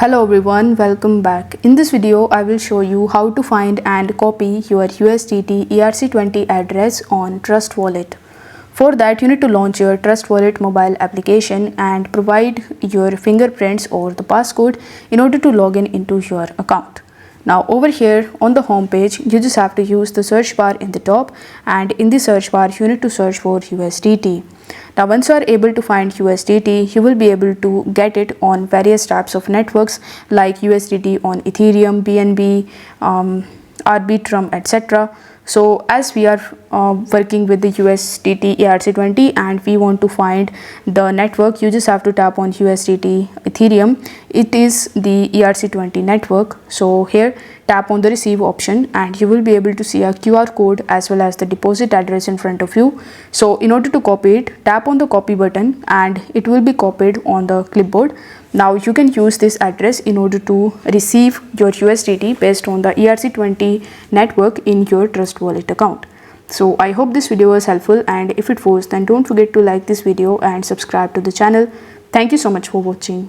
Hello everyone, welcome back. In this video, I will show you how to find and copy your USDT ERC20 address on Trust Wallet. For that, you need to launch your Trust Wallet mobile application and provide your fingerprints or the passcode in order to log in into your account. Now over here on the home page, you just have to use the search bar in the top, and in the search bar you need to search for USDT. Now once you are able to find USDT, you will be able to get it on various types of networks like USDT on Ethereum, BNB, Arbitrum, etc. So as we are working with the USDT ERC20 and we want to find the network, you just have to tap on USDT Ethereum. It is the ERC20 network. So here tap on the receive option and you will be able to see a QR code as well as the deposit address in front of you. So in order to copy it, tap on the copy button and it will be copied on the clipboard. Now you can use this address in order to receive your USDT based on the ERC20 network in your Trust Wallet account. So I hope this video was helpful, and if it was, then don't forget to like this video and subscribe to the channel. Thank you so much for watching.